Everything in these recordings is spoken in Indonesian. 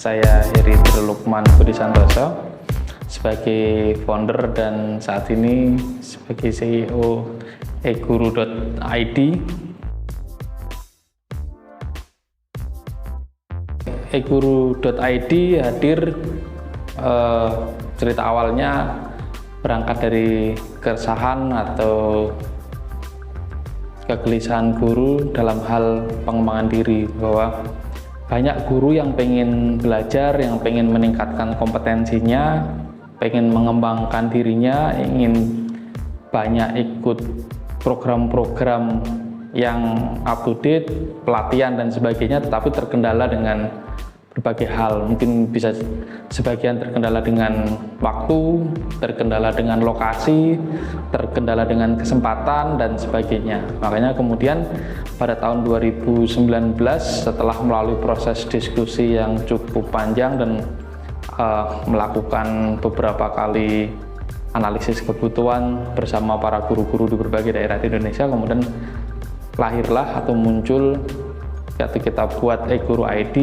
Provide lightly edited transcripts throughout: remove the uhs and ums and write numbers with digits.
Saya Heri Lukman Budi Santoso sebagai founder dan saat ini sebagai CEO eguru.id. eguru.id hadir cerita awalnya berangkat dari keresahan atau kegelisahan guru dalam hal pengembangan diri, bahwa banyak guru yang pengen belajar, yang pengen meningkatkan kompetensinya, pengen mengembangkan dirinya, ingin banyak ikut program-program yang up to date, pelatihan dan sebagainya, tetapi terkendala dengan berbagai hal. Mungkin bisa sebagian terkendala dengan waktu, terkendala dengan lokasi, terkendala dengan kesempatan dan sebagainya. Makanya kemudian pada tahun 2019 setelah melalui proses diskusi yang cukup panjang dan melakukan beberapa kali analisis kebutuhan bersama para guru-guru di berbagai daerah di Indonesia, kemudian lahirlah atau muncul kita buat eguru.id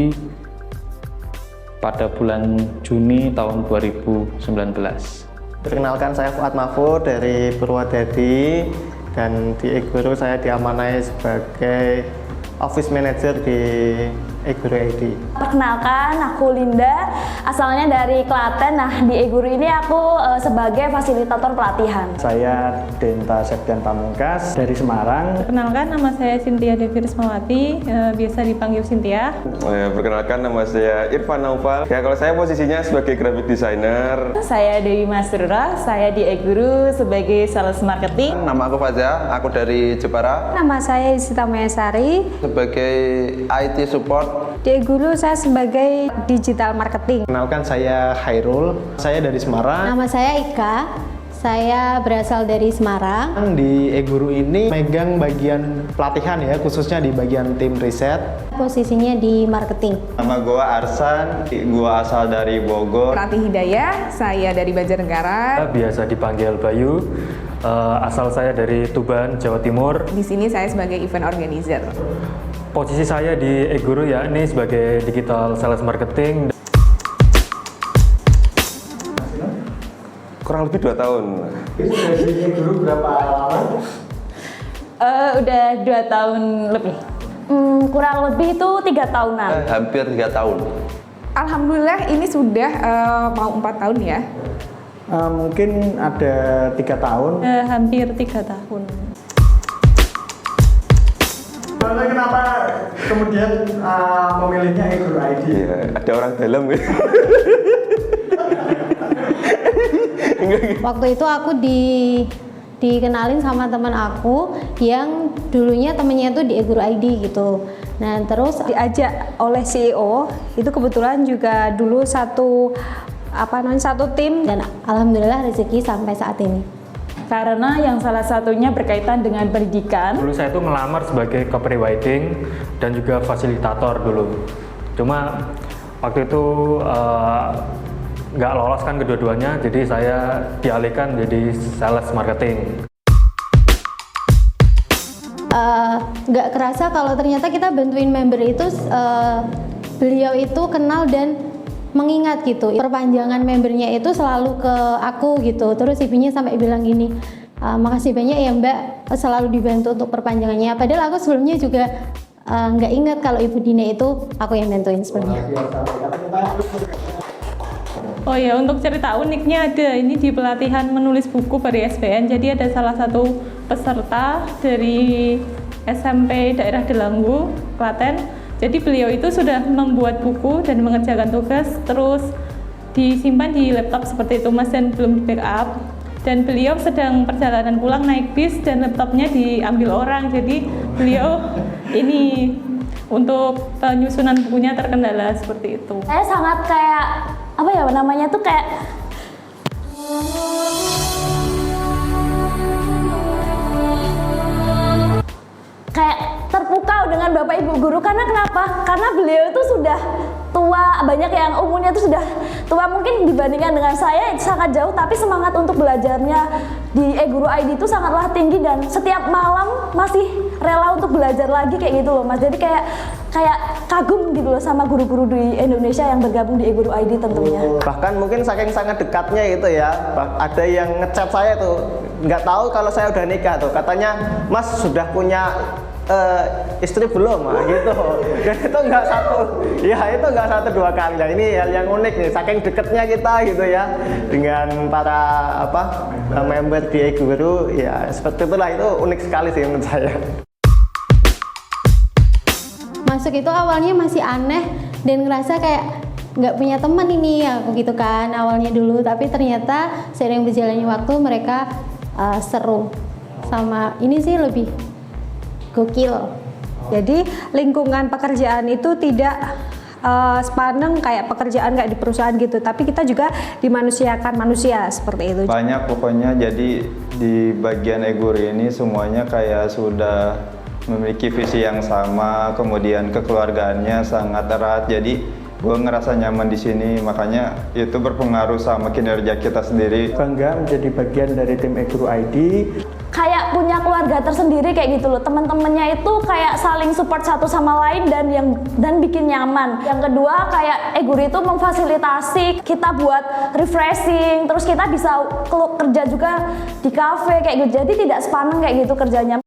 pada bulan Juni tahun 2019. Perkenalkan, saya Fuad Mahfud dari Purwodadi, dan di eguru saya diamanai sebagai Office Manager di eguru.id. Perkenalkan, aku Linda, asalnya dari Klaten. Nah, di eguru ini aku sebagai fasilitator pelatihan. Saya Denta Septian Pamungkas dari Semarang. Perkenalkan, nama saya Cynthia Devi Rismawati, biasa dipanggil Cynthia. Perkenalkan, nama saya Irfan Naufal. Ya, kalau saya posisinya sebagai graphic designer. Saya Dewi Masrura, saya di eguru sebagai sales marketing. Nama aku Faza, aku dari Jepara. Nama saya Isita Mayasari, sebagai IT support. Di eguru saya sebagai digital marketing. Kenalkan, saya Hairul, saya dari Semarang. Nama saya Ika, saya berasal dari Semarang. Di eguru ini megang bagian pelatihan ya, khususnya di bagian tim riset. Posisinya di marketing. Nama gua Arsan, gua asal dari Bogor. Rati Hidayah, saya dari Banjarnegara. Biasa dipanggil Bayu, asal saya dari Tuban, Jawa Timur. Di sini saya sebagai event organizer. Posisi saya di eguru yakni sebagai digital sales marketing. Kurang lebih 2 tahun. Sudah di eguru berapa lama? Udah 2 tahun lebih. Kurang lebih itu 3 tahunan. Hampir 3 tahun. Alhamdulillah ini sudah mau 4 tahun ya. Mungkin ada 3 tahun. Hampir 3 tahun. Kenapa kemudian memilihnya eguru.id? Iya, ada orang dalam ya. Waktu itu aku dikenalin sama teman aku yang dulunya temennya itu di eguru.id gitu. Nah, terus diajak oleh CEO, itu kebetulan juga dulu satu tim, dan alhamdulillah rezeki sampai saat ini. Karena yang salah satunya berkaitan dengan pendidikan. Dulu saya itu ngelamar sebagai copywriting dan juga fasilitator dulu. Cuma waktu itu nggak lolos kan kedua-duanya, jadi saya dialihkan jadi sales marketing. Nggak kerasa kalau ternyata kita bantuin member itu, beliau itu kenal dan mengingat gitu. Perpanjangan membernya itu selalu ke aku gitu. Terus ibunya sampai bilang gini, makasih banyak ya Mbak, selalu dibantu untuk perpanjangannya. Padahal aku sebelumnya juga nggak ingat kalau Ibu Dina itu aku yang bantuin sebelumnya. Oh ya, untuk cerita uniknya ada ini di pelatihan menulis buku pada SBN. Jadi ada salah satu peserta dari SMP daerah Delanggu, Klaten. Jadi beliau itu sudah membuat buku dan mengerjakan tugas, terus disimpan di laptop seperti itu Mas, dan belum di backup. Dan beliau sedang perjalanan pulang naik bis dan laptopnya diambil orang. Jadi beliau ini untuk penyusunan bukunya terkendala seperti itu. Saya sangat kayak apa ya namanya tuh kayak terpukau dengan Bapak Ibu guru. Karena kenapa? Karena beliau itu sudah tua banyak yang umurnya itu sudah tua mungkin dibandingkan dengan saya sangat jauh, tapi semangat untuk belajarnya di eGuru ID itu sangatlah tinggi dan setiap malam masih rela untuk belajar lagi kayak gitu loh Mas. Jadi kayak kagum gitu loh sama guru-guru di Indonesia yang bergabung di eGuru ID tentunya. Bahkan mungkin saking sangat dekatnya gitu ya, ada yang ngechat saya tuh, nggak tahu kalau saya udah nikah tuh, katanya Mas sudah punya istri belum, gitu. Dan itu nggak satu dua kali. Nah, ini hal yang unik nih, saking dekatnya kita gitu ya dengan para member di eGuru, ya seperti itulah, itu unik sekali sih menurut saya. Masuk itu awalnya masih aneh dan ngerasa kayak nggak punya teman ini aku gitu kan awalnya dulu, tapi ternyata seiring berjalannya waktu mereka seru, sama ini sih lebih gokil. Jadi lingkungan pekerjaan itu tidak sepaneng kayak pekerjaan kayak di perusahaan gitu, tapi kita juga dimanusiakan manusia seperti itu. Banyak pokoknya, jadi di bagian eGuru ini semuanya kayak sudah memiliki visi yang sama, kemudian kekeluargaannya sangat erat, jadi gue ngerasa nyaman di sini, makanya itu berpengaruh sama kinerja kita sendiri. Bangga menjadi bagian dari tim eGuru ID. Kayak punya keluarga tersendiri kayak gitu loh, teman-temannya itu kayak saling support satu sama lain dan bikin nyaman. Yang kedua kayak eGuru itu memfasilitasi kita buat refreshing, terus kita bisa kerja juga di kafe kayak gitu, jadi tidak sepaneng kayak gitu kerjanya.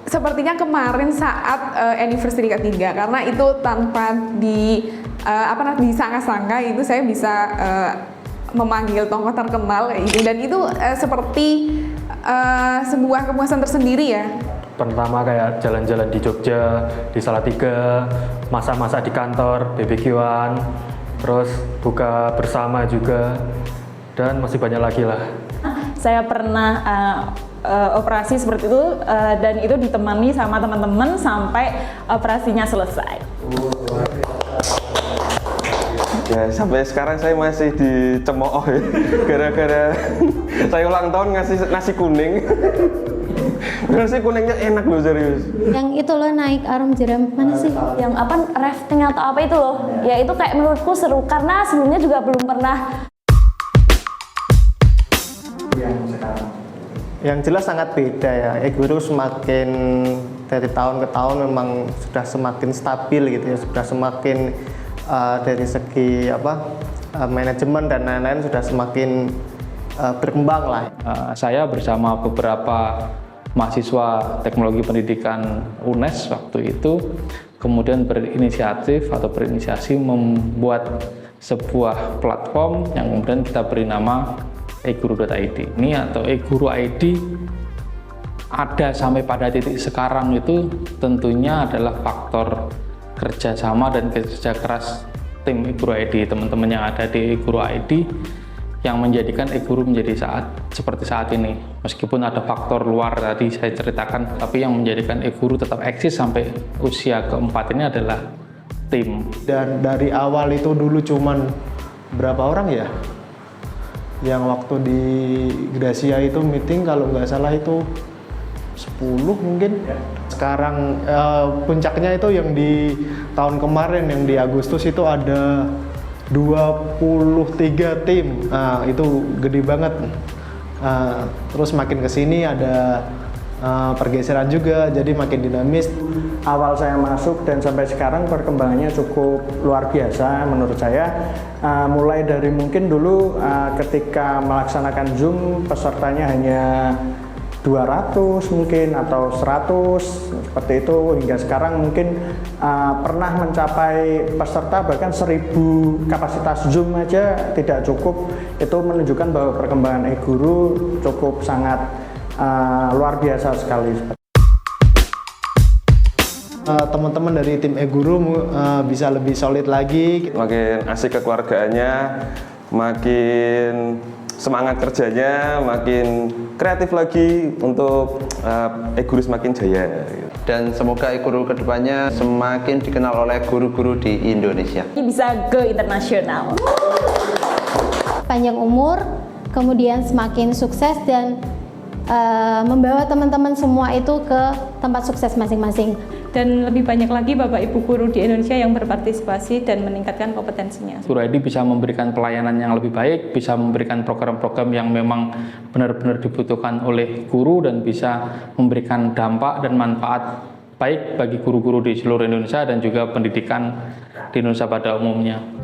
Sepertinya kemarin saat anniversary ketiga, karena itu tanpa disangka-sangka itu saya bisa memanggil tokoh terkenal gitu, dan itu seperti sebuah kepuasan tersendiri ya. Pertama kayak jalan-jalan di Jogja, di Salatiga, masak-masak di kantor, BBQ-an, terus buka bersama juga, dan masih banyak lagi lah. Saya pernah operasi seperti itu dan itu ditemani sama teman-teman sampai operasinya selesai. Ya, sampai sekarang saya masih dicemooh ya, gara-gara saya ulang tahun ngasih nasi kuning. Nasi kuningnya enak loh, serius. Yang itu loh naik arung jeram, mana sih? Yang rafting atau apa itu loh, ya itu kayak menurutku seru karena sebelumnya juga belum pernah. Yang jelas sangat beda ya, eGuru semakin dari tahun ke tahun memang sudah semakin stabil gitu ya, sudah semakin dari segi manajemen dan lain-lain sudah semakin berkembang lah. Saya bersama beberapa mahasiswa teknologi pendidikan UNES waktu itu kemudian berinisiasi membuat sebuah platform yang kemudian kita beri nama eGuru.id. Ini atau eGuru ID ada sampai pada titik sekarang itu tentunya adalah faktor kerjasama dan kerja keras tim eGuru ID, teman-teman yang ada di eGuru ID yang menjadikan eGuru menjadi seperti saat ini. Meskipun ada faktor luar tadi saya ceritakan, tapi yang menjadikan eGuru tetap eksis sampai usia keempat ini adalah tim. Dan dari awal itu dulu cuman berapa orang ya? Yang waktu di Gracia itu meeting kalau nggak salah itu 10 mungkin. Sekarang puncaknya itu yang di tahun kemarin yang di Agustus itu ada 23 tim. Nah, itu gede banget. Terus makin kesini ada pergeseran juga, jadi makin dinamis. Awal saya masuk dan sampai sekarang perkembangannya cukup luar biasa menurut saya. Mulai dari mungkin dulu ketika melaksanakan Zoom pesertanya hanya 200 mungkin atau 100 seperti itu, hingga sekarang mungkin pernah mencapai peserta bahkan 1000 kapasitas Zoom aja tidak cukup. Itu menunjukkan bahwa perkembangan eGuru cukup sangat luar biasa sekali. Teman-teman dari tim eGuru bisa lebih solid lagi. Makin asik kekeluargaannya, makin semangat kerjanya, makin kreatif lagi untuk eGuru semakin jaya. Dan semoga eGuru kedepannya semakin dikenal oleh guru-guru di Indonesia. Bisa go internasional. Panjang umur, kemudian semakin sukses dan membawa teman-teman semua itu ke tempat sukses masing-masing. dan lebih banyak lagi Bapak Ibu guru di Indonesia yang berpartisipasi dan meningkatkan kompetensinya. Guru ID bisa memberikan pelayanan yang lebih baik, bisa memberikan program-program yang memang benar-benar dibutuhkan oleh guru dan bisa memberikan dampak dan manfaat baik bagi guru-guru di seluruh Indonesia dan juga pendidikan di Indonesia pada umumnya.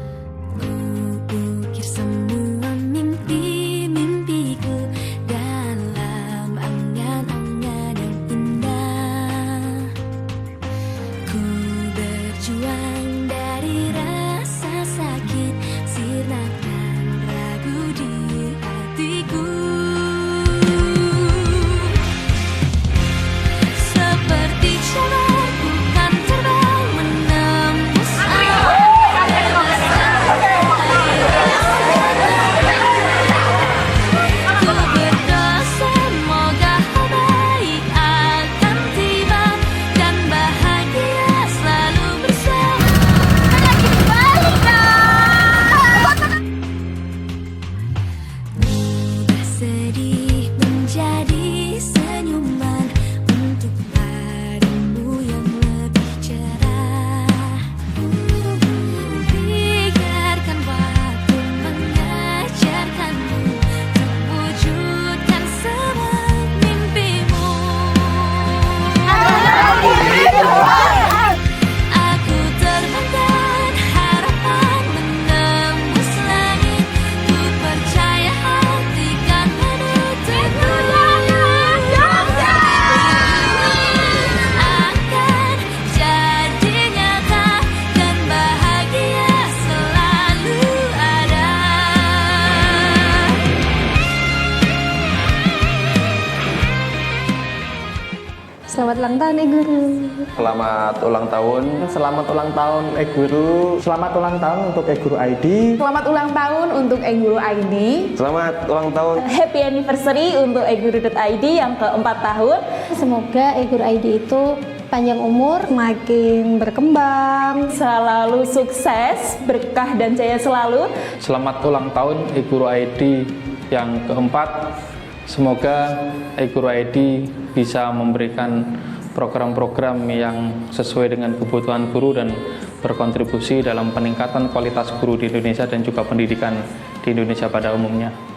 Selamat ulang tahun Guru. Selamat ulang tahun. Selamat ulang tahun Guru. Selamat ulang tahun untuk Guru ID. Selamat ulang tahun untuk Guru ID. Selamat ulang tahun. Happy anniversary untuk eguru.id yang ke-4 tahun. Semoga Guru ID itu panjang umur, Makin berkembang, selalu sukses, berkah dan jaya selalu. Selamat ulang tahun Guru ID yang keempat. Semoga Guru ID bisa memberikan program-program yang sesuai dengan kebutuhan guru dan berkontribusi dalam peningkatan kualitas guru di Indonesia dan juga pendidikan di Indonesia pada umumnya.